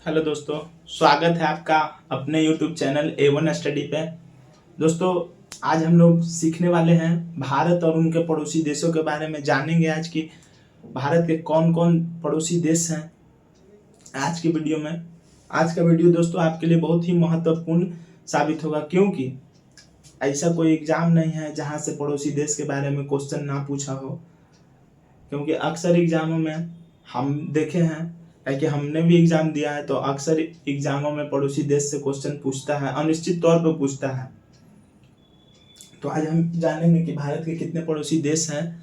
Hello दोस्तों, स्वागत है आपका अपने YouTube चैनल A1 स्टडी पे। दोस्तों, आज हम लोग सीखने वाले हैं भारत और उनके पड़ोसी देशों के बारे में। जानेंगे आज की भारत के कौन कौन पड़ोसी देश हैं आज की वीडियो में। आज का वीडियो दोस्तों आपके लिए बहुत ही महत्वपूर्ण साबित होगा, क्योंकि ऐसा कोई एग्जाम नहीं है जहां से पड़ोसी देश के बारे में क्वेश्चन ना पूछा हो। क्योंकि अक्सर एग्जामों में हम देखे हैं कि हमने भी एग्जाम दिया है, तो अक्सर एग्जामों में पड़ोसी देश से क्वेश्चन पूछता है, अनिश्चित तौर पर पूछता है। तो आज हम जानेंगे कि भारत के कितने पड़ोसी देश हैं,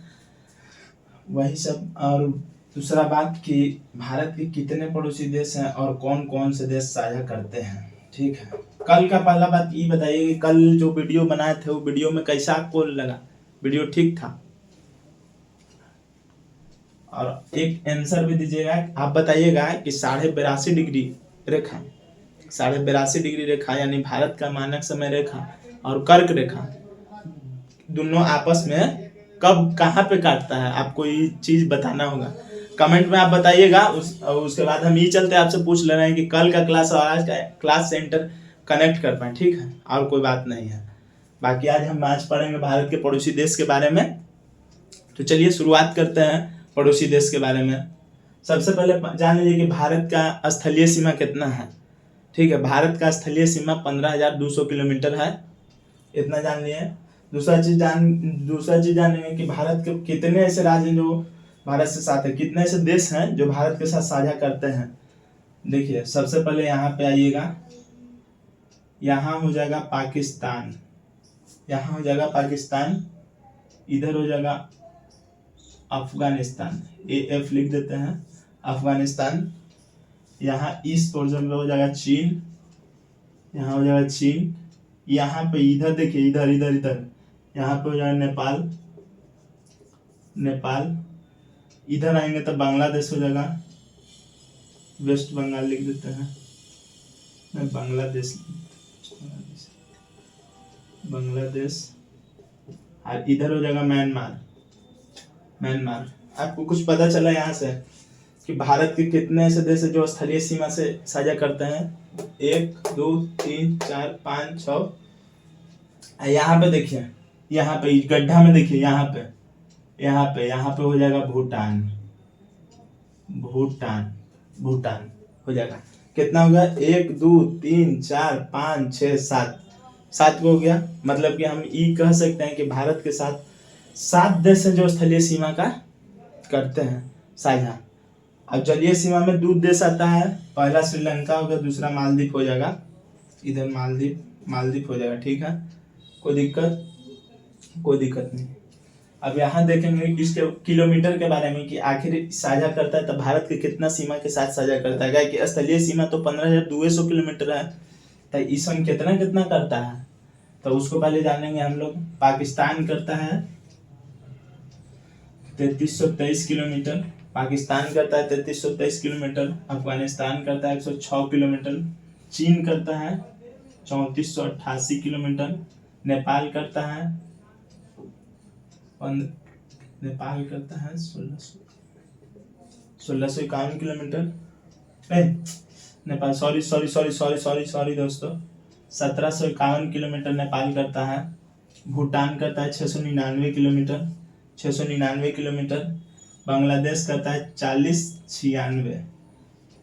वही सब। और दूसरा बात कि भारत के कितने पड़ोसी देश हैं और कौन कौन से देश साझा करते हैं। ठीक है, कल का पहला बात ये बताइए कि कल जो वीडियो बनाए थे वो वीडियो में कैसा आपको लगा? वीडियो ठीक था? और एक आंसर भी दीजिएगा। आप बताइएगा कि 82.5 डिग्री रेखा, 82.5 डिग्री रेखा यानी भारत का मानक समय रेखा और कर्क रेखा दोनों आपस में कब कहाँ पे काटता है, आपको ये चीज बताना होगा। कमेंट में आप बताइएगा। उसके बाद हम ये चलते आपसे पूछ ले रहे हैं कि कल का क्लास और आज का क्लास से इंटर कनेक्ट कर पाए। ठीक है, और कोई बात नहीं है। बाकी आज पढ़ेंगे भारत के पड़ोसी देश के बारे में। तो चलिए शुरुआत करते हैं पड़ोसी देश के बारे में। सबसे पहले जान लीजिए कि भारत का स्थलीय सीमा कितना है। ठीक है, भारत का स्थलीय सीमा 15,200 किलोमीटर है, इतना जान लिए। दूसरा चीज जानेंगे कि भारत के कितने ऐसे राज्य जो भारत से साथ है, कितने ऐसे देश हैं जो भारत के साथ साझा करते हैं। देखिए, सबसे पहले यहाँ पे आइएगा, यहाँ हो जाएगा पाकिस्तान, यहाँ हो जाएगा पाकिस्तान, इधर हो जाएगा अफगानिस्तान, AF लिख देते हैं, अफगानिस्तान। यहाँ ईस्ट पोर्शन में हो जाएगा चीन, यहाँ हो जाएगा चीन। यहाँ पे इधर देखिए, इधर इधर इधर यहाँ पे हो जाएगा नेपाल, नेपाल। इधर आएंगे तो बांग्लादेश हो जाएगा, वेस्ट बंगाल लिख देते हैं, बांग्लादेश, बांग्लादेश। और इधर हो जाएगा म्यांमार, म्यांमार। आपको कुछ पता चला यहाँ से कि भारत के कितने ऐसे देश है जो स्थलीय सीमा से साझा करते हैं? 1 2 3 4 5 6। यहाँ पे देखिए, यहाँ पे गड्ढा में देखिए, यहाँ पे हो जाएगा भूटान, भूटान, भूटान हो जाएगा। कितना हो गया? 1 2 3 4 5 6 7, 7 को हो गया। मतलब कि हम ये कह सकते हैं कि भारत के साथ 7 देश हैं जो स्थलीय सीमा का करते हैं साझा। अब जलीय सीमा में 2 देश आता है, पहला श्रीलंका हो गया, दूसरा मालदीव हो जाएगा। इधर मालदीव हो जाएगा। ठीक है, कोई दिक्कत नहीं। अब यहाँ देखेंगे इसके किलोमीटर के बारे में कि आखिर साझा करता है तो भारत के कितना सीमा के साथ साझा करता है। कि स्थलीय सीमा तो 15,200 किलोमीटर है, तो ईसन कितना कितना करता है, तो उसको पहले जानेंगे हम लोग। पाकिस्तान करता है 3323 किलोमीटर, पाकिस्तान करता है 3323 किलोमीटर। अफगानिस्तान करता है 106 किलोमीटर। चीन करता है 3488 किलोमीटर। नेपाल करता है 1651 किलोमीटर। नेपाल सॉरी दोस्तों, 1751 किलोमीटर नेपाल करता है। भूटान करता है 699 किलोमीटर, 699 किलोमीटर। बांग्लादेश करता है 4096,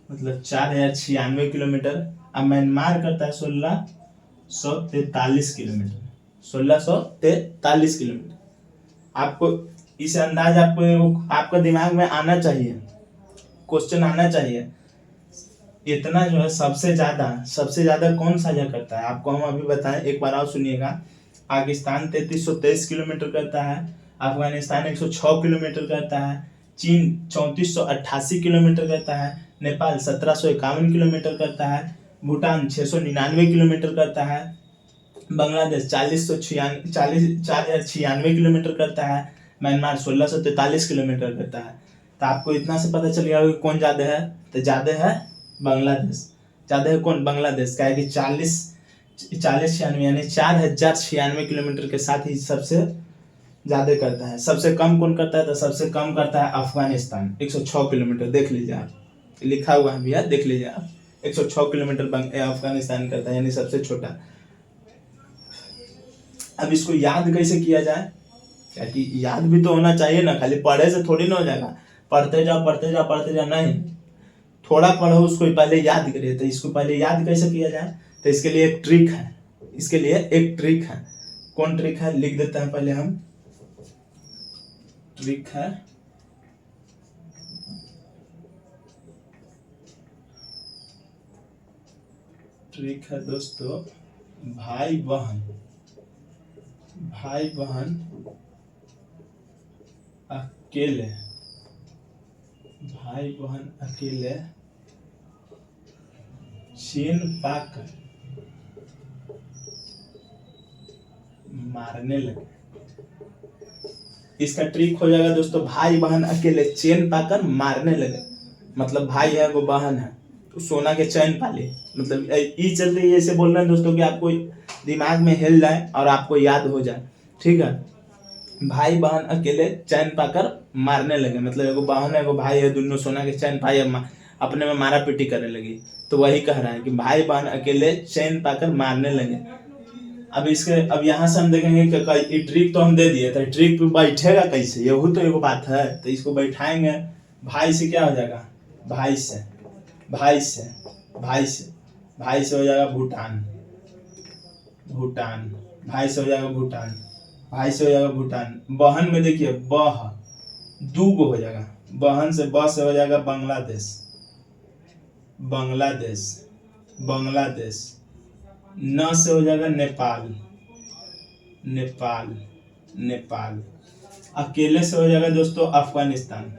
मतलब 4096 किलोमीटर। अब म्यांमार करता है 1643 किलोमीटर, 1643 किलोमीटर। आपको इस अंदाज आपका दिमाग में आना चाहिए, क्वेश्चन आना चाहिए। इतना जो है सबसे ज्यादा कौन साझा करता है, आपको हम अभी बताएं। एक बार और सुनिएगा। पाकिस्तान 3323 किलोमीटर करता है, अफगानिस्तान 106 किलोमीटर करता है, चीन 3488 किलोमीटर करता है, नेपाल 1751 किलोमीटर करता है, भूटान 699 किलोमीटर करता है, बांग्लादेश 4096 किलोमीटर करता है, म्यांमार 1643 किलोमीटर करता है। तो आपको इतना से पता चल गया कि कौन ज्यादा है, तो ज्यादा है बांग्लादेश। ज्यादा है कौन? बांग्लादेश। क्या है कि 4096 यानी 4096 किलोमीटर के साथ ही सबसे ज्यादा करता है। सबसे कम कौन करता है? तो सबसे कम करता है अफगानिस्तान, 106 किलोमीटर। देख लीजिए आप, लिखा हुआ है भैया, देख लीजिए आप। 106 किलोमीटर अफगानिस्तान करता है, यानी सबसे छोटा। अब इसको याद कैसे किया जाए, क्या कि याद भी तो होना चाहिए ना, खाली पढ़े से थोड़ी ना हो जाएगा। पढ़ते जाओ पढ़ते जाओ पढ़ते जाओ नहीं, थोड़ा पढ़ो उसको पहले याद करिए। तो इसको पहले याद कैसे किया जाए, तो इसके लिए एक ट्रिक है, इसके लिए एक ट्रिक है। कौन ट्रिक है, लिख देते हैं पहले हम। ट्रिक है, ट्रिक है दोस्तों, भाई बहन अकेले, भाई बहन अकेले चीन पाकर मारने लगे। इसका ट्रिक हो जाएगा दोस्तों, भाई बहन अकेले चैन पाकर मारने लगे। मतलब भाई है वो बहन है तो सोना के चैन पाले, मतलब ये चल रही है, ऐसे बोल रहे हैं दोस्तों कि आपको दिमाग में हिल जाए और आपको याद हो जाए। ठीक है, भाई बहन अकेले चैन पाकर मारने लगे, मतलब एगो बहन है एगो भाई है, दोनों सोना के चैन पाए अपने में मारा पीटी करने लगी। तो वही कह रहा है कि भाई बहन अकेले चैन पाकर मारने लगे। अब यहाँ से हम देखेंगे कि ट्रिक तो हम दे दिए, तो ट्रिक पे बैठेगा कैसे, यही तो एगो बात है। तो इसको बैठाएंगे, भाई से क्या हो जाएगा, भाई से भाई से भाई से भाई से हो जाएगा भूटान, भूटान भाई से हो जाएगा भूटान, भाई से हो जाएगा भूटान। बहन में देखिए बह दू गो हो जाएगा, बहन से ब से हो जाएगा बांग्लादेश, बांग्लादेश बांग्लादेश। न से हो जाएगा नेपाल, नेपाल नेपाल। अकेले से हो जाएगा दोस्तों अफगानिस्तान,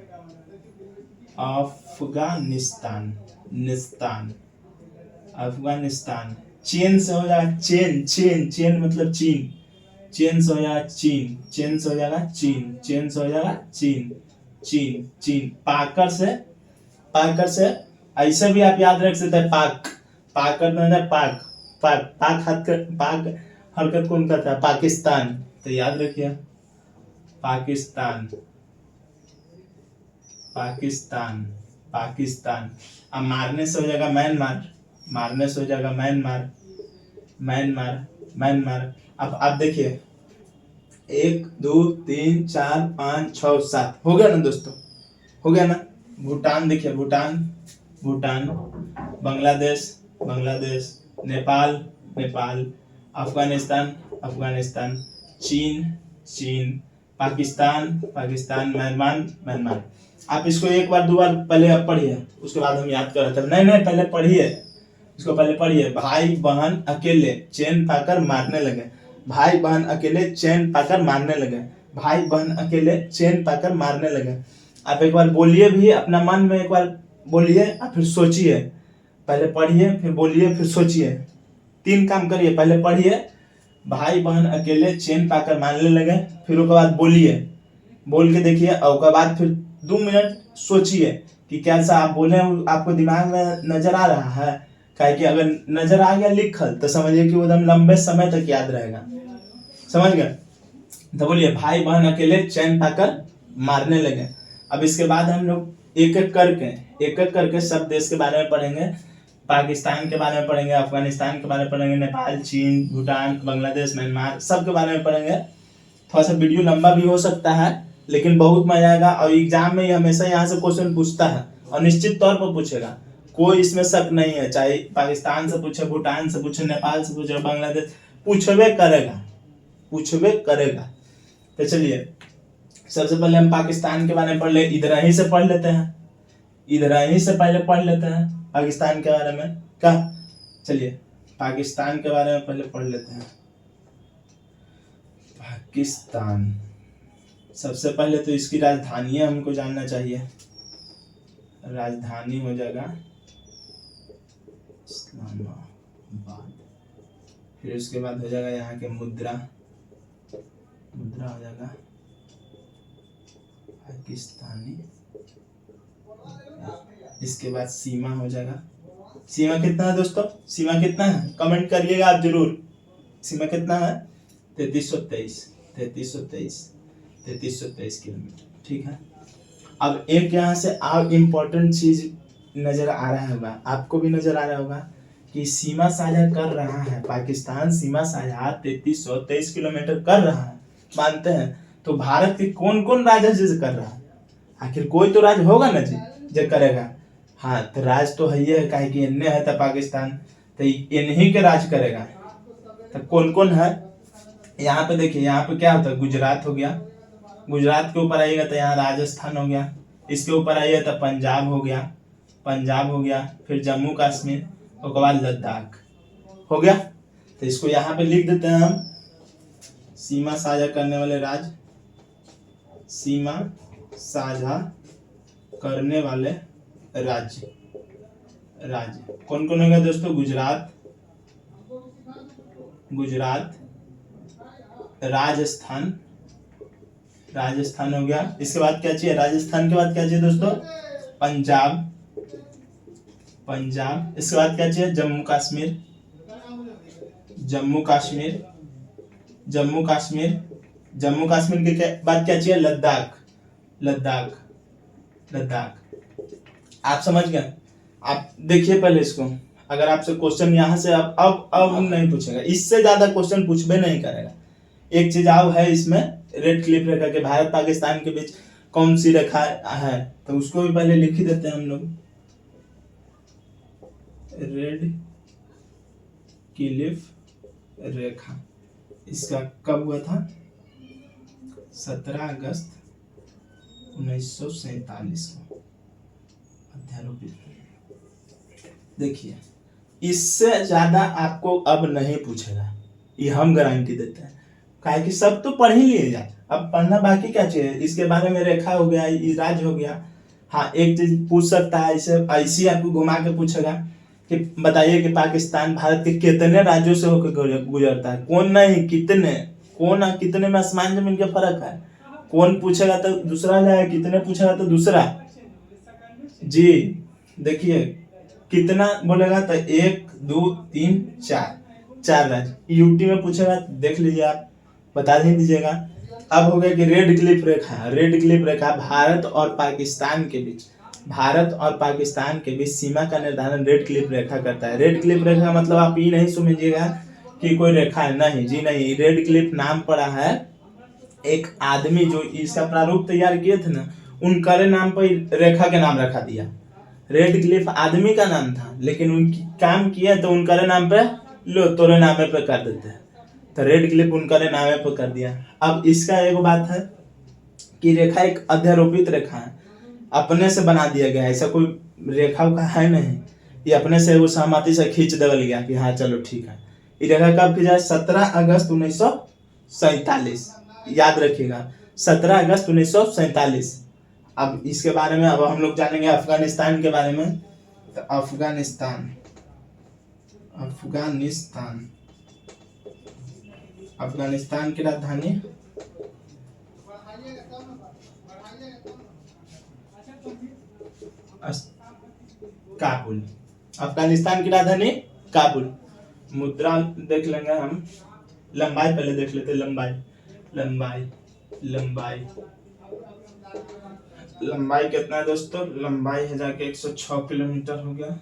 अफगानिस्तान निस्तान अफगानिस्तान। चीन से हो जाएगा चीन, चीन चीन मतलब चीन, चीन से हो जाएगा चीन, चीन से हो जाएगा चीन, चीन से हो जाएगा चीन, चीन चीन। पाकर से ऐसे भी आप याद रख सकते हैं, पाक पाकर में है पाक, पाक पाक हाथ कर, पाक हरकत कौन करता है, पाकिस्तान। तो याद रखिए पाकिस्तान, पाकिस्तान पाकिस्तान। अब मारने से हो जाएगा म्यांमार, मारने से हो जाएगा म्यांमार, म्यांमार म्यांमार। अब आप देखिए 1 2 3 4 5 6 7 हो गया ना दोस्तों, हो गया ना। भूटान देखिए भूटान, भूटान। बांग्लादेश, बांग्लादेश। नेपाल, नेपाल। अफगानिस्तान, अफगानिस्तान। चीन, चीन। पाकिस्तान, पाकिस्तान। Myanmar, Myanmar. आप इसको एक बार दो बार पहले आप पढ़िए, उसके बाद हम याद कर रहे थे। नहीं नहीं पहले पढ़िए, इसको पहले पढ़िए। भाई बहन अकेले चैन पाकर मारने लगे, भाई बहन अकेले चैन पाकर मारने लगे, भाई बहन अकेले चैन पाकर मारने लगे। आप एक बार बोलिए भी अपना मन में, एक बार बोलिए और फिर सोचिए, पहले पढ़िए फिर बोलिए फिर सोचिए। 3 काम करिए, पहले पढ़िए भाई बहन अकेले चैन पाकर मारने लगे, फिर उसके बाद बोलिए, बोल के देखिए और उसके बाद फिर 2 मिनट सोचिए कि कैसा आप बोले आपको दिमाग में नजर आ रहा है। काहे कि अगर नजर आ गया लिखल तो समझिए कि वो एकदम लंबे समय तक याद रहेगा, समझ गए। तो बोलिए भाई बहन अकेले चैन पाकर मारने लगे। अब इसके बाद हम लोग एक एक करके सब देश के बारे में पढ़ेंगे, पाकिस्तान के बारे में पढ़ेंगे, अफगानिस्तान के बारे में पढ़ेंगे, नेपाल, चीन, भूटान, बांग्लादेश, म्यांमार, सब के बारे में पढ़ेंगे। थोड़ा सा वीडियो लंबा भी हो सकता है लेकिन बहुत मजा आएगा। और एग्जाम में हमेशा यहाँ से क्वेश्चन पूछता है और निश्चित तौर पर पूछेगा, कोई इसमें शक नहीं है। चाहे पाकिस्तान से पूछे, भूटान से पूछे, नेपाल से पूछे, बांग्लादेश, पूछबे करेगा, पूछबे करेगा। तो चलिए सबसे पहले हम पाकिस्तान के बारे में पढ़ ले, इधर ही से पढ़ लेते हैं, इधर ही से पहले पढ़ लेते हैं पाकिस्तान के बारे में। क्या, चलिए पाकिस्तान के बारे में पहले पढ़ लेते हैं। पाकिस्तान, सबसे पहले तो इसकी राजधानी हमको जानना चाहिए। राजधानी हो जाएगा इस्लामाबाद। फिर उसके बाद हो जाएगा यहाँ के मुद्रा, मुद्रा हो जाएगा पाकिस्तानी। इसके बाद सीमा हो जाएगा, सीमा कितना है दोस्तों, सीमा कितना है कमेंट करिएगा आप जरूर। सीमा कितना है, 3323 किलोमीटर। ठीक है, अब एक यहाँ से आप इम्पोर्टेंट चीज नजर आ रहा होगा, आपको भी नजर आ रहा होगा कि सीमा साझा कर रहा है पाकिस्तान, सीमा साझा 3323 किलोमीटर कर रहा है, मानते हैं। तो भारत के कौन कौन राज्य से कर रहा है? आखिर कोई तो राज्य होगा ना जी जो करेगा। हाँ, तो राज तो है, काहे कि इन्ने है तो पाकिस्तान, तो इन्हीं के राज करेगा। तो कौन कौन है यहाँ पे देखिए, यहाँ पे क्या होता है, गुजरात हो गया, गुजरात के ऊपर आइएगा तो यहाँ राजस्थान हो गया, इसके ऊपर आइएगा तो पंजाब हो गया, पंजाब हो गया, फिर जम्मू कश्मीर, उसके बाद लद्दाख हो गया। तो इसको यहाँ पे लिख देते हैं हम, सीमा साझा करने वाले राज्य, सीमा साझा करने वाले राज्य, राज्य कौन कौन होगा दोस्तों? गुजरात, गुजरात, राजस्थान, राजस्थान हो गया। इसके बाद क्या चाहिए? राजस्थान के बाद क्या चाहिए दोस्तों? पंजाब, पंजाब। इसके बाद क्या चाहिए? जम्मू कश्मीर, जम्मू कश्मीर, जम्मू कश्मीर, जम्मू कश्मीर के बाद क्या चाहिए? लद्दाख, लद्दाख, लद्दाख। आप समझ गए? आप देखिए पहले इसको, अगर आपसे क्वेश्चन यहाँ से अब नहीं पूछेगा, इससे ज्यादा क्वेश्चन पूछबे नहीं करेगा। एक चीज आओ है इसमें, रेड क्लिप रेखा के भारत पाकिस्तान के बीच कौन सी रेखा है, तो उसको भी पहले लिख ही देते हैं हम लोग। रेड क्लिफ रेखा, इसका कब हुआ था? 17 अगस्त 1947 को अध्यारोपित। देखिए, इससे ज्यादा आपको अब नहीं पूछेगा, ये हम गारंटी देते हैं, काहे कि सब तो पढ़ ही लिए जाए, अब पढ़ना बाकी क्या चाहिए? इसके बारे में रेखा हो गया, राज्य हो गया। हाँ, एक चीज पूछ सकता है, इसे ऐसी आपको घुमा के पूछेगा कि बताइए कि पाकिस्तान भारत के कितने राज्यों से होकर गुजरता है? कौन नहीं, कितने, कौन कितने में आसमान जमीन का फर्क है। कौन पूछेगा तो दूसरा जाएगा, कितने पूछेगा तो दूसरा। जी देखिए, कितना बोलेगा तो 1 2 3 4, 4 राज्य। यूटी में पूछेगा देख लीजिए, आप बता ही दीजिएगा। अब हो गया कि रेड क्लिफ रेखा, रेड क्लिफ रेखा भारत और पाकिस्तान के बीच, भारत और पाकिस्तान के बीच सीमा का निर्धारण रेड क्लिफ रेखा करता है। रेड क्लिफ रेखा मतलब आप ये नहीं समझिएगा कि कोई रेखा है, नहीं जी नहीं। रेड क्लिफ नाम पड़ा है एक आदमी जो इसका प्रारूप तैयार किए थे ना, उनके नाम पर रेखा के नाम रखा दिया। रेड क्लिफ आदमी का नाम था, लेकिन उनकी काम किया तो उनके नाम पे, लो तोरे नामे पे कर देते हैं, तो रेड क्लिफ उनके नामे पे कर दिया। अब इसका एक बात है कि रेखा एक अध्यारोपित रेखा है, अपने से बना दिया गया, ऐसा कोई रेखा का है नहीं, ये अपने से वो सहमति से खींच दल गया कि हाँ चलो ठीक है। ये रेखा कब खींचा? 17 अगस्त 1947, याद रखिएगा, 17 अगस्त 1947। अब इसके बारे में अब हम लोग जानेंगे अफगानिस्तान के बारे में। तो अफगानिस्तान, अफगानिस्तान, अफगानिस्तान की राजधानी काबुल, अफगानिस्तान की राजधानी काबुल। मुद्रा देख लेंगे हम, लंबाई पहले देख लेते, लंबाई, लंबाई, लंबाई, लंबाई कितना है दोस्तों? लंबाई है जाके 106 किलोमीटर हो गया।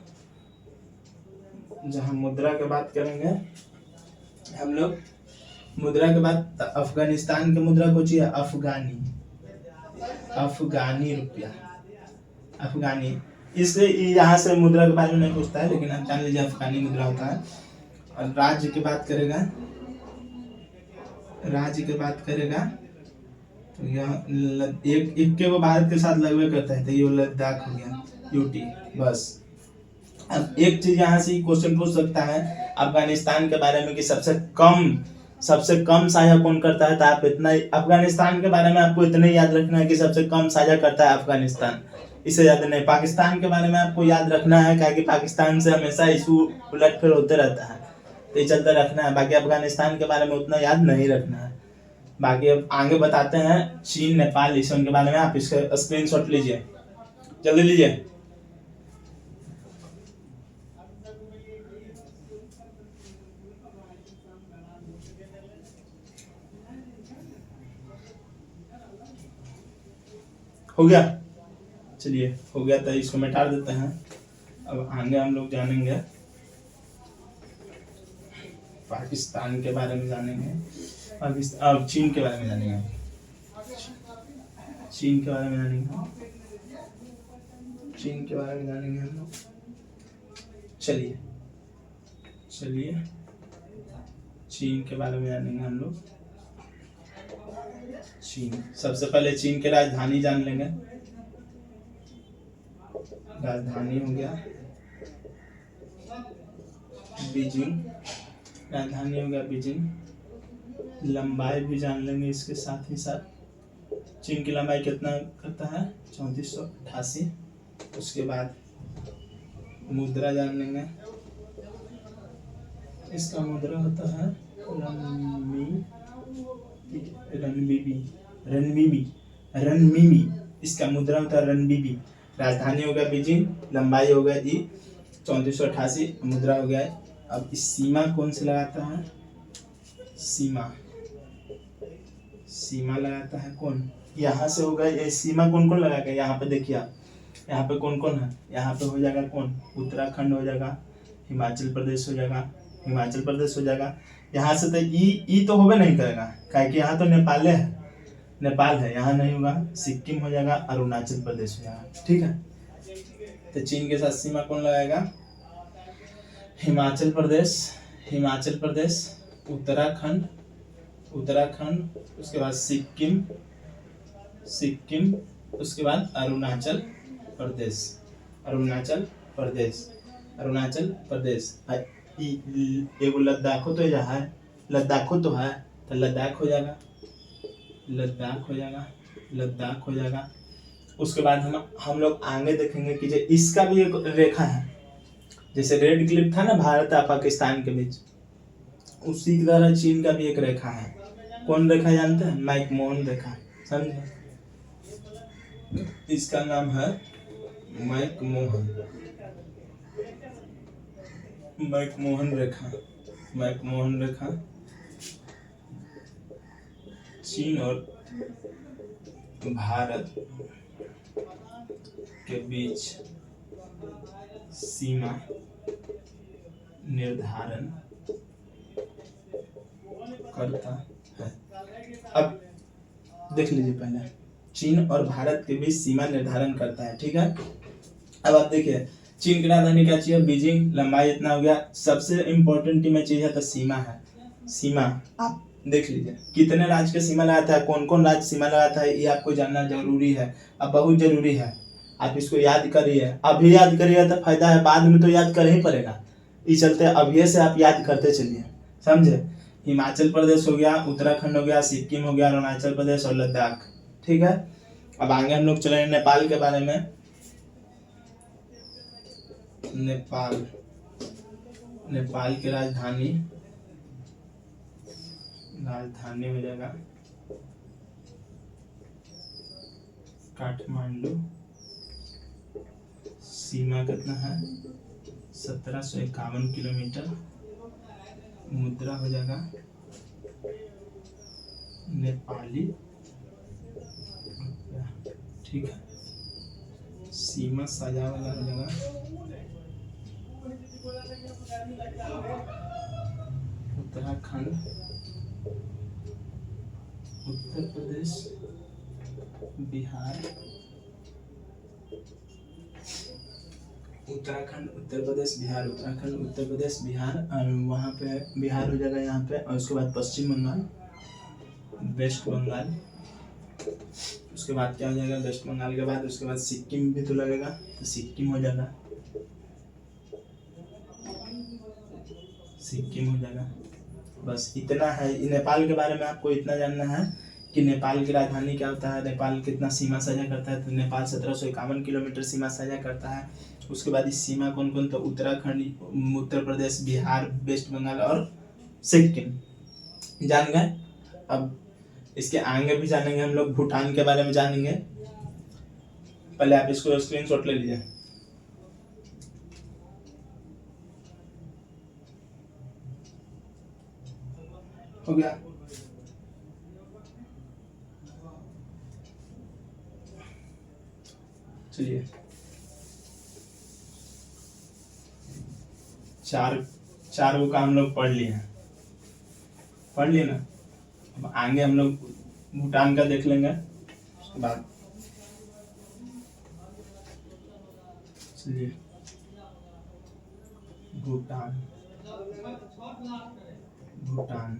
जहां मुद्रा की बात करेंगे हम लोग, मुद्रा के बाद अफगानिस्तान की मुद्रा को चाहिए अफगानी, अफगानी रुपया, अफगानी। इसलिए यहाँ से मुद्रा के बारे में नहीं पूछता है, लेकिन आप जान लीजिए अफगानी मुद्रा होता है। और राज्य की बात करेगा, राज्य की बात करेगा तो यहाँ एक के वो भारत के साथ लगभग करता है, तो ये लद्दाख हो गया, यूटी, बस। अब एक चीज यहाँ से क्वेश्चन पूछ सकता है अफगानिस्तान के बारे में कि सबसे कम साझा कौन करता है, तो आप इतना, अफगानिस्तान के बारे में आपको इतना याद रखना है कि सबसे कम साझा करता है अफगानिस्तान, इससे ज्यादा नहीं। पाकिस्तान के बारे में आपको याद रखना है, क्या कि पाकिस्तान से हमेशा इशू उलटफेर होते रहता है, तो ये चलते रखना है। बाकी अफगानिस्तान के बारे में उतना याद नहीं रखना है। बाकी अब आगे बताते हैं चीन, नेपाल, ईरान के बारे में। आप इसका स्क्रीनशॉट लीजिए, जल्दी लीजिए। हो गया, चलिए हो गया, तो इसको मिटा देते हैं। अब आगे हम लोग जानेंगे पाकिस्तान के बारे में जानेंगे, पाकिस्तान अब चीन के बारे में जानेंगे, चीन के बारे में जानेंगे, चीन के बारे में जानेंगे हम लोग। चलिए चीन के बारे में जानेंगे हम लोग। चीन, सबसे पहले चीन के राजधानी जान लेंगे। राजधानी हो गया बीजिंग, राजधानी हो गया बीजिंग। लंबाई भी जान लेंगे इसके साथ ही साथ। चीन की लंबाई कितना करता है? 3488। उसके बाद मुद्रा जान लेंगे, इसका मुद्रा होता है रनमीमी, इसका मुद्रा होता है रनबीबी। राजधानी हो गया बीजिंग, लंबाई हो गया 3488, मुद्रा हो गया। अब इस सीमा कौन से लगाता है? सीमा लगाता है कौन? यहाँ से होगा ये सीमा, कौन कौन लगाएगा? यहाँ पे देखिए आप, यहाँ पे कौन कौन है? यहाँ पे हो जाएगा कौन? उत्तराखंड हो जाएगा, हिमाचल प्रदेश हो जाएगा, हिमाचल प्रदेश हो जाएगा। यहाँ से तो ई तो होबे नहीं करेगा, क्योंकि यहाँ तो नेपाल है, यहाँ नहीं होगा। सिक्किम हो जाएगा, अरुणाचल प्रदेश हो जाएगा। ठीक है, तो चीन के साथ सीमा कौन लगाएगा? हिमाचल प्रदेश, उत्तराखंड, उसके बाद सिक्किम, उसके बाद अरुणाचल प्रदेश। एगो लद्दाखो तो यहाँ है, तो लद्दाख हो जाएगा। उसके बाद हम लोग आगे देखेंगे कि जो इसका भी एक रेखा है, जैसे रेड क्लिप था ना भारत और पाकिस्तान के बीच, उसी की तरह चीन का भी एक रेखा है। कौन रेखा जानते हैं? मैकमोहन रेखा, समझे? इसका नाम है मैकमोहन रेखा। चीन और भारत के बीच सीमा निर्धारण करता है। अब देख लीजिए, पहले चीन और भारत के बीच सीमा निर्धारण करता है। ठीक है, अब आप देखिए चीन की राजधानी क्या चाहिए? बीजिंग, लंबाई इतना हो गया। सबसे इम्पोर्टेंट में चीज है तो सीमा है। सीमा आप देख लीजिए कितने राज्य के सीमा लगाता है, कौन कौन राज्य सीमा लगाता है, ये आपको जानना जरूरी है, अब बहुत जरूरी है। आप इसको याद करिए, अभी याद करिए तो फायदा है, बाद में तो याद कर ही पड़ेगा। इस चलते अभी से आप याद करते चलिए, समझे? हिमाचल प्रदेश हो गया, उत्तराखंड हो गया, सिक्किम हो गया, अरुणाचल प्रदेश और लद्दाख। ठीक है, अब आगे हम लोग चलेंगे नेपाल के बारे में। नेपाल की राजधानी हो जाएगा काठमांडू। सीमा कितना है? 1751 किलोमीटर। मुद्रा हो जाएगा नेपाली। ठीक है, सीमा साझा वाला हो जाएगा उत्तराखंड, उत्तर प्रदेश, बिहार। उत्तराखंड, उत्तर प्रदेश, बिहार, और वहाँ पे बिहार हो जाएगा यहाँ पे। और उसके बाद पश्चिम बंगाल, वेस्ट बंगाल। उसके बाद क्या हो जाएगा? वेस्ट बंगाल के बाद उसके बाद सिक्किम भी तो लगेगा, तो सिक्किम हो जाएगा, बस इतना है। नेपाल के बारे में आपको इतना जानना है कि नेपाल की राजधानी क्या होता है, नेपाल कितना सीमा साझा करता है। तो नेपाल 1751 किलोमीटर सीमा साझा करता है। उसके बाद इस सीमा कौन कौन? तो उत्तराखंड, उत्तर प्रदेश, बिहार, वेस्ट बंगाल और सिक्किम। जान गए? अब इसके आगे भी जानेंगे हम लोग, भूटान के बारे में जानेंगे। पहले आप इसको स्क्रीनशॉट ले लीजिए। हो गया? चलिए चार चार को का हम लोग पढ़ लिए हैं, पढ़ लिए ना। अब आगे हम लोग भूटान का देख लेंगे उसके बाद। चलिए भूटान, भूटान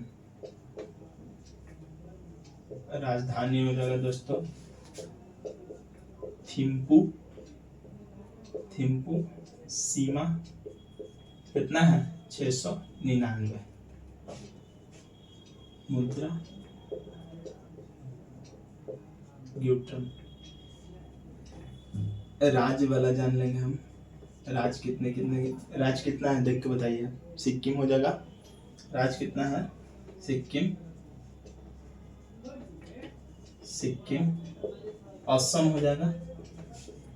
राजधानी हो जाएगा दोस्तों थिम्पू, थिम्पू। सीमा कितना है 699। मुद्रा न्यूटन। राज्य वाला जान लेंगे हम, राज कितने कितने, राज कितना है देख के बताइए। सिक्किम हो जाएगा, राज कितना है सिक्किम, सिक्किम। असम हो जाएगा,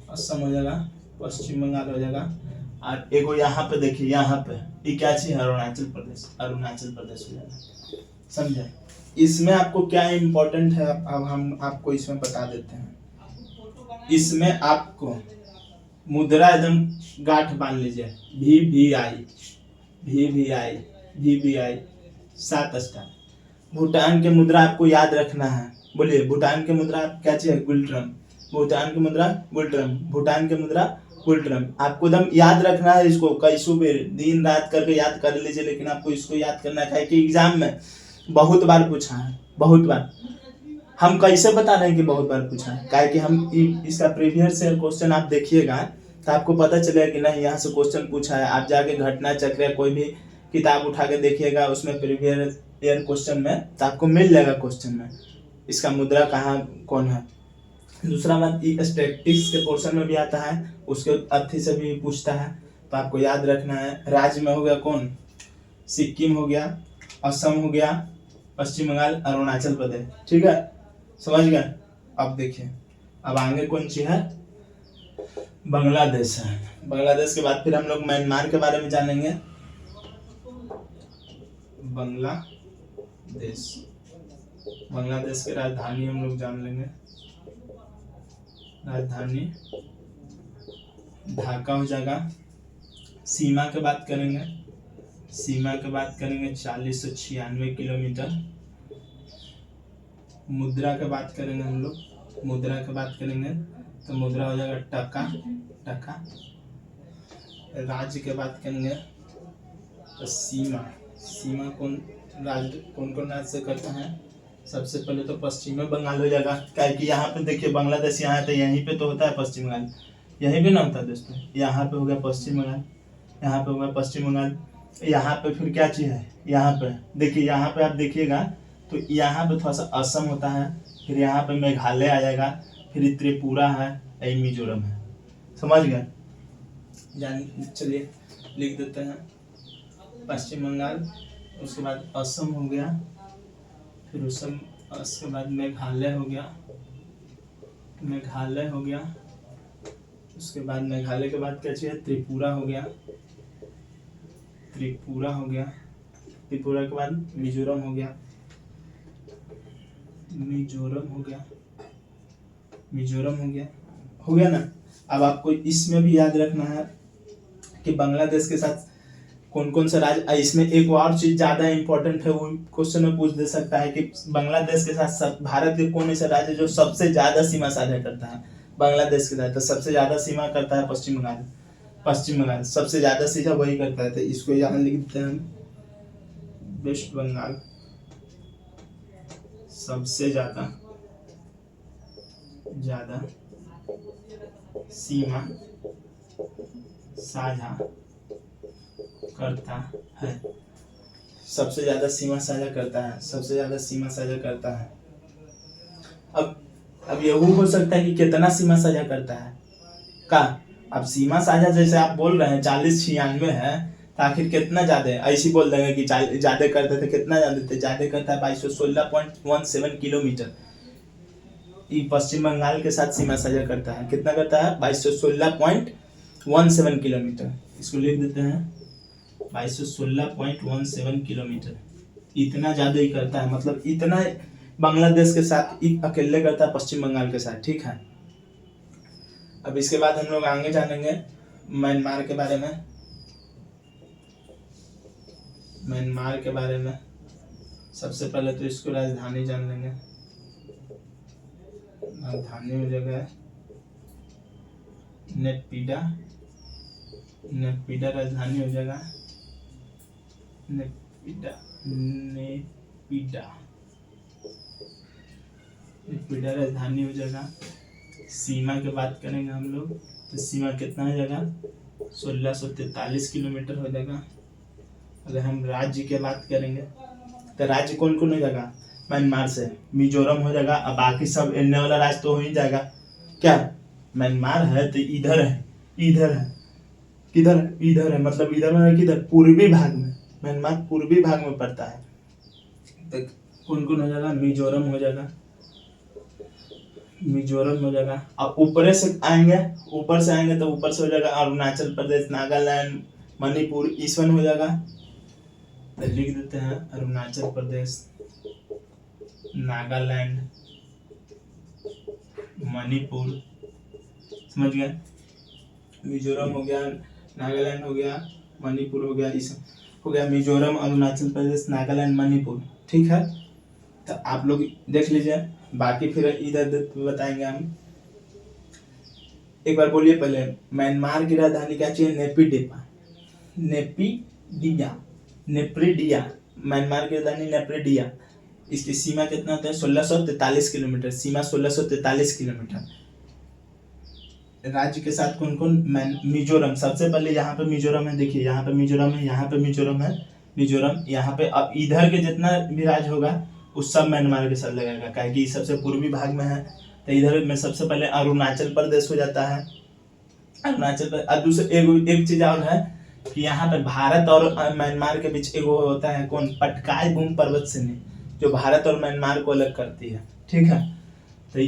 असम हो जाएगा। पश्चिम बंगाल हो जाएगा। और एगो यहाँ पे देखिए, यहाँ पे ये क्या चीज है, अरुणाचल प्रदेश, अरुणाचल प्रदेश हो जाएगा। समझे। इसमें आपको क्या इम्पोर्टेंट है, अब हम आपको इसमें बता देते हैं। इसमें आपको मुद्रा एकदम गांठ बांध लीजिए, VVI, VVI, VVI 7 star. Bhutan के मुद्रा आपको याद रखना है, बोलिए भूटान के मुद्रा क्या चीज है, गुल्ट्रम। भूटान की मुद्रा गुल्ट्रम, भूटान की मुद्रा गुल्ट्रम। आपको एकदम याद रखना है इसको, कैसों पे दिन रात करके याद कर लीजिए, लेकिन आपको इसको याद करना है कि एग्जाम में बहुत बार पूछा है, बहुत बार। हम कैसे बता रहे हैं कि बहुत बार पूछा है, क्या कि हम इसका प्रीवियस क्वेश्चन आप देखिएगा तो आपको पता चलेगा कि नहीं यहाँ से क्वेश्चन पूछा है। आप जाके घटना चक्र कोई भी किताब उठा के देखिएगा, उसमें प्रीवियस ईयर क्वेश्चन में तो आपको मिल जाएगा क्वेश्चन में इसका मुद्रा कहाँ कौन है। दूसरा बात, स्टैटिस्टिक्स के पोर्शन में भी आता है, उसके अर्थी से भी पूछता है, तो आपको याद रखना है। राज्य में हो गया कौन, सिक्किम हो गया, असम हो गया, पश्चिम बंगाल, अरुणाचल प्रदेश। ठीक है, समझ गए। अब देखिए, अब आगे कौन सी है, बांग्लादेश है। बांग्लादेश के बाद फिर हम लोग म्यांमार के बारे में जानेंगे। बांग्लादेश, बांग्लादेश की राजधानी हम लोग जान लेंगे, राजधानी ढाका हो जाएगा। सीमा की बात करेंगे, सीमा की बात करेंगे 4096 किलोमीटर। मुद्रा की बात करेंगे हम लोग, मुद्रा की बात करेंगे तो मुद्रा हो जाएगा टका, टका। राज्य की बात करेंगे तो सीमा, सीमा कौन राज्य, कौन कौन राज्य से करता है, सबसे पहले तो पश्चिमी बंगाल हो जाएगा। क्या कि यहाँ पे देखिए बांग्लादेश यहाँ है तो यहीं पे तो होता है पश्चिम बंगाल, यहीं पे ना होता है दोस्तों। यहाँ पे हो गया पश्चिम बंगाल, यहाँ पे हो गया पश्चिम बंगाल। यहाँ पे फिर क्या चीज है, यहाँ पे देखिए, यहाँ पे आप देखिएगा तो यहाँ पे थोड़ा सा असम होता है, फिर यहाँ पे मेघालय आ जाएगा, फिर त्रिपुरा है, यही मिजोरम है। समझ गए। जान चलिए लिख देते हैं, पश्चिम बंगाल, उसके बाद असम हो गया, फिर उसके बाद मेघालय हो गया, मेघालय हो गया। उसके बाद मेघालय के बाद क्या चाहिए, त्रिपुरा हो गया, त्रिपुरा हो गया। त्रिपुरा के बाद मिजोरम हो गया, मिजोरम हो गया, मिजोरम हो गया ना। अब आपको इसमें भी याद रखना है कि बांग्लादेश के साथ कौन कौन सा राज्य, इसमें एक और चीज ज्यादा इंपॉर्टेंट है, वो क्वेश्चन में पूछ दे सकता है कि बांग्लादेश के साथ भारत के कौन ऐसा राज्य जो सबसे ज्यादा सीमा साझा करता है बांग्लादेश के साथ। तो सबसे ज्यादा सीमा करता है पश्चिम बंगाल, पश्चिम बंगाल सबसे ज्यादा सीधा वही करता है। तो इसको यहाँ लिख देते हैं हम, वेस्ट बंगाल सबसे ज्यादा ज्यादा सीमा साझा करता है, सबसे ज्यादा सीमा साझा करता है, सबसे ज्यादा सीमा साझा करता है। अब ये हो सकता है कि कितना सीमा साझा करता है का। अब सीमा साझा जैसे आप बोल रहे हैं 4096 है, तो आखिर कितना ज्यादा है, ऐसी बोल देंगे कि ज्यादा करते थे, कितना ज्यादा थे, ज्यादा करता है 2216.17 किलोमीटर। ये पश्चिम बंगाल के साथ सीमा साझा करता है, कितना करता है 2216.17 किलोमीटर। इसको लिख देते हैं 2216.17 किलोमीटर। इतना ज्यादा ही करता है, मतलब इतना बांग्लादेश के साथ अकेले करता है पश्चिम बंगाल के साथ। ठीक है, अब इसके बाद हम लोग आगे जानेंगे म्यांमार के बारे में। म्यांमार के बारे में सबसे पहले तो इसको राजधानी जान लेंगे। राजधानी हो जगह नेपिडा, नेपिडा राजधानी हो जाएगा नेपिडा, नेपिडा, नेपिडा राजधानी हो जाएगा। सीमा की बात करेंगे हम लोग तो सीमा कितना हो जाएगा 1643 किलोमीटर हो जाएगा। अगर हम राज्य की बात करेंगे तो राज्य कौन कौन हो जाएगा म्यांमार से मिजोरम हो जाएगा। अब बाकी सब एने वाला राज्य तो हो ही जाएगा। क्या म्यांमार है तो इधर है, इधर है, किधर है, इधर है, मतलब इधर में किधर पूर्वी भाग में, म्यांमार पूर्वी भाग में पड़ता है। तो कौन कौन हो जाएगा मिजोरम हो जाएगा, मिजोरम हो जाएगा। अब ऊपर से आएंगे, ऊपर से आएंगे तो ऊपर से हो जाएगा अरुणाचल प्रदेश, नागालैंड, मणिपुर, ईसवन हो जाएगा। तो लिख देते हैं अरुणाचल प्रदेश, नागालैंड, मणिपुर, समझ गए। मिजोरम हो गया, नागालैंड हो गया, मणिपुर हो गया, इस हो गया मिजोरम, अरुणाचल प्रदेश, नागालैंड, मणिपुर। ठीक है, तो आप लोग देख लीजिए, बाकी फिर इधर बताएंगे हम। एक बार बोलिए पहले, म्यांमार की राजधानी क्या चाहिए नेपिडिया, नेपिडिया, नेप्रिडिया, म्यांमार की राजधानी नेप्रिडिया। इसकी सीमा कितना होता है 1643 किलोमीटर, सीमा 1643 किलोमीटर। राज्य के साथ कौन कौन मिजोरम, सबसे पहले यहाँ पे मिजोरम है, देखिए यहाँ पे मिजोरम है, यहाँ पे मिजोरम है, मिजोरम यहाँ पे। अब इधर के जितना भी राज्य होगा उस सब म्यांमार के साथ लगेगा, क्या कि सबसे पूर्वी भाग में है। तो इधर में सबसे पहले अरुणाचल प्रदेश हो जाता है, अरुणाचल प्रदेश। और दूसरे एक चीज और है कि यहाँ पे भारत और म्यांमार के बीच एक होता है कौन पटकाई बूम पर्वत श्रेणी, जो भारत और म्यांमार को अलग करती है। ठीक है, तो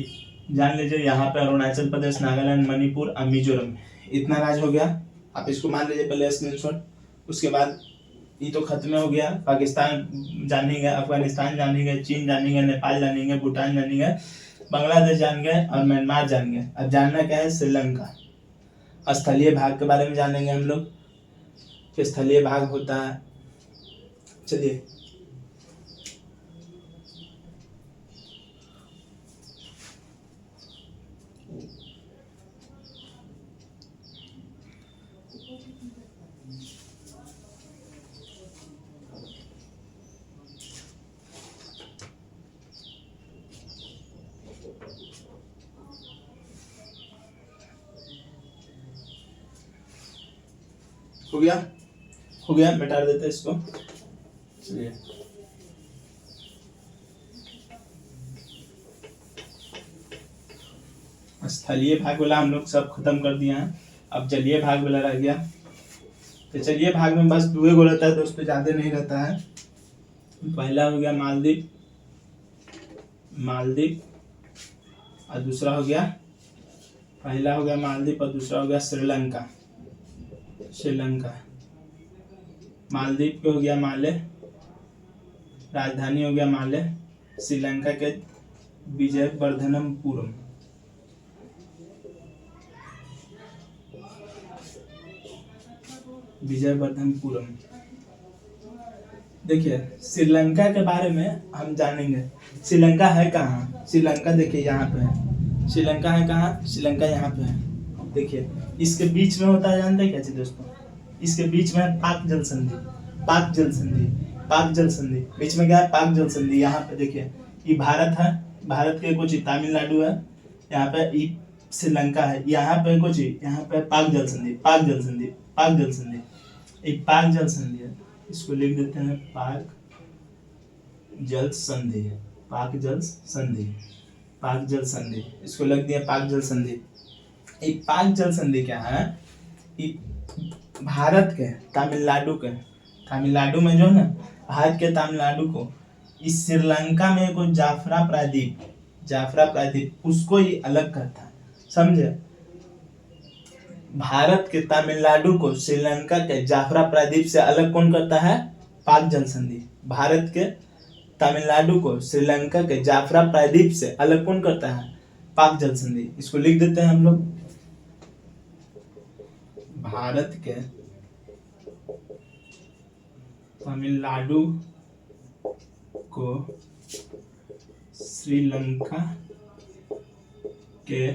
जान लीजिए यहाँ पे अरुणाचल प्रदेश, नागालैंड, मणिपुर और मिजोरम, इतना राज्य हो गया। आप इसको मान लीजिए पहले स्क्रीनशॉट। उसके बाद ये तो खत्म हो गया, पाकिस्तान जानेंगे, अफगानिस्तान जानेंगे, चीन जानेंगे, नेपाल जानेंगे, भूटान जानेंगे, बांग्लादेश जान गए और म्यांमार जान गए। अब जानना क्या है श्रीलंका, स्थलीय भाग के बारे में जानेंगे हम लोग कि स्थलीय भाग होता है। चलिए हो गया, हो गया, मिटा देते हैं इसको। चलिए स्थलीय भाग वाला हम लोग सब खत्म कर दिया है, अब जलीय भाग वाला रह गया। तो जलीय भाग में बस दो गो रहता है दोस्तों, ज्यादा नहीं रहता है। पहला हो गया मालदीव, मालदीव, और दूसरा हो गया, पहला हो गया मालदीव और दूसरा हो गया श्रीलंका, श्रीलंका। मालदीव के हो गया माले, राजधानी हो गया माले, श्रीलंका के विजयवर्धनपुरम, विजयवर्धनपुरम। देखिए श्रीलंका के बारे में हम जानेंगे, श्रीलंका है कहाँ, श्रीलंका देखिए यहाँ पे है, श्रीलंका है कहाँ, श्रीलंका यहाँ पे है। देखिए इसके बीच में होता है, जानते हैं क्या चीज दोस्तों, इसके बीच में है पाक जल संधि, पाक जल संधि, पाक जल संधि, बीच में क्या है पाक जल संधि। यहाँ पे देखिए ये भारत है, भारत के कुछ तमिलनाडु है, यहाँ पे ये श्रीलंका है, यहाँ पे कुछ यहाँ पे पाक जल संधि, पाक जल संधि, पाक जल संधि, एक पाक जल संधि है, इसको लिख देते हैं पाक जल संधि, पाक जल संधि, पाक जल संधि, इसको लग दिया पाक जल संधि। एक पाक जल संधि क्या है, भारत के तमिलनाडु के, तमिलनाडु में जो है ना, भारत के तमिलनाडु को इस श्रीलंका में को जाफरा प्रायद्वीप, जाफरा प्रायद्वीप उसको ही अलग करता है, समझे। भारत के तमिलनाडु को श्रीलंका के जाफरा प्रायद्वीप से अलग कौन करता है, पाक जल संधि। भारत के तमिलनाडु को श्रीलंका के जाफरा प्रायद्वीप से अलग कौन करता है, पाक जल संधि। इसको लिख देते हैं हम लोग, भारत के तमिलनाडु को श्रीलंका के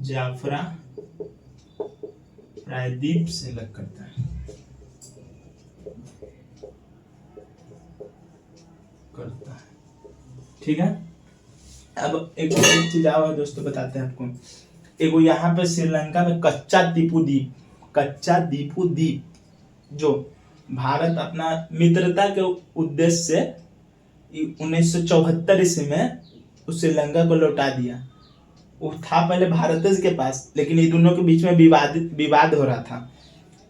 जाफरा प्रायद्वीप से अलग करता है। ठीक है। अब एक चीज और है दोस्तों, बताते हैं आपको। एक यहाँ पे श्रीलंका में कच्चा दीपू द्वीप जो भारत अपना मित्रता के उद्देश्य से 1974 ईस्वी में उस श्रीलंका को लौटा दिया। वो था पहले भारत के पास, लेकिन ये दोनों के बीच में विवाद हो रहा था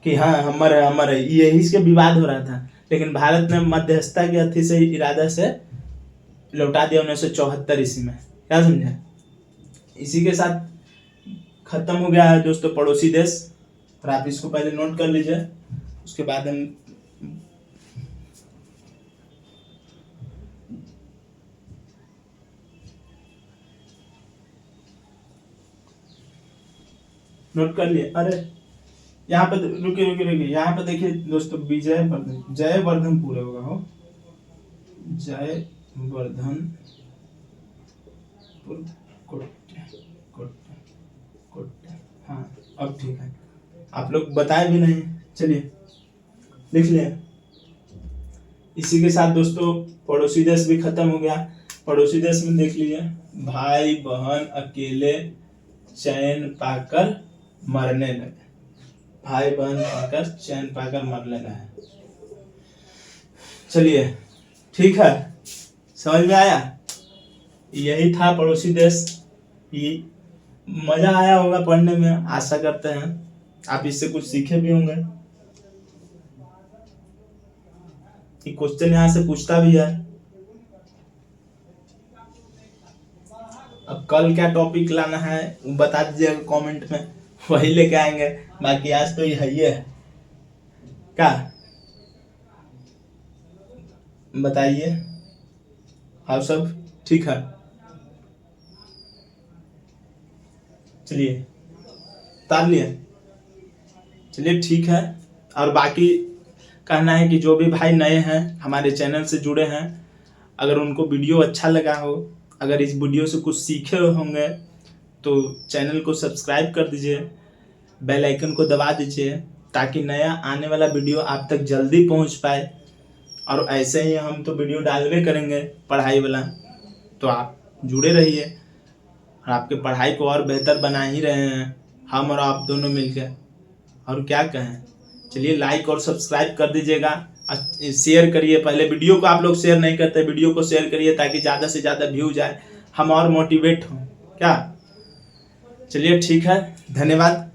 कि हाँ हमारे यही इसके विवाद हो रहा था, लेकिन भारत ने मध्यस्थता के अथी से इरादा से लौटा दिया 1974 ईस्वी में। क्या समझे? इसी के साथ खत्म हो गया है दोस्तों पड़ोसी देश। और आप इसको पहले नोट कर लीजिए, उसके बाद हम नोट कर लिए। अरे यहाँ पे रुकिए यहाँ पे देखिए दोस्तों, जयवर्धन पूरा होगा हो, जयवर्धन हाँ अब ठीक है। आप लोग बताए भी नहीं, चलिए लिख लिया। इसी के साथ दोस्तों पड़ोसी देश भी खत्म हो गया। पड़ोसी देश में देख लीजिए, भाई बहन अकेले चैन पाकर मरने लगे। भाई बहन पाकर चैन पाकर मरने लगे। चलिए ठीक है, समझ में आया? यही था पड़ोसी देश। ये मजा आया होगा पढ़ने में, आशा करते हैं आप इससे कुछ सीखे भी होंगे। ये क्वेश्चन यहाँ से पूछता भी है। अब कल क्या टॉपिक लाना है वो बता दीजिएगा कमेंट में, वही लेके आएंगे। बाकी आज तो ये है क्या, बताइए आप सब ठीक है? चलिए तार लिए, चलिए ठीक है। और बाकी कहना है कि जो भी भाई नए हैं हमारे चैनल से जुड़े हैं, अगर उनको वीडियो अच्छा लगा हो, अगर इस वीडियो से कुछ सीखे होंगे तो चैनल को सब्सक्राइब कर दीजिए, बेल आइकन को दबा दीजिए, ताकि नया आने वाला वीडियो आप तक जल्दी पहुंच पाए। और ऐसे ही हम तो वीडियो डालवे करेंगे पढ़ाई वाला, तो आप जुड़े रहिए और आपके पढ़ाई को और बेहतर बना ही रहे हैं हम और आप दोनों मिलकर। और क्या कहें, चलिए लाइक और सब्सक्राइब कर दीजिएगा, शेयर करिए। पहले वीडियो को आप लोग शेयर नहीं करते, वीडियो को शेयर करिए ताकि ज़्यादा से ज़्यादा व्यू जाए, हम और मोटिवेट हों। क्या? चलिए ठीक है, धन्यवाद।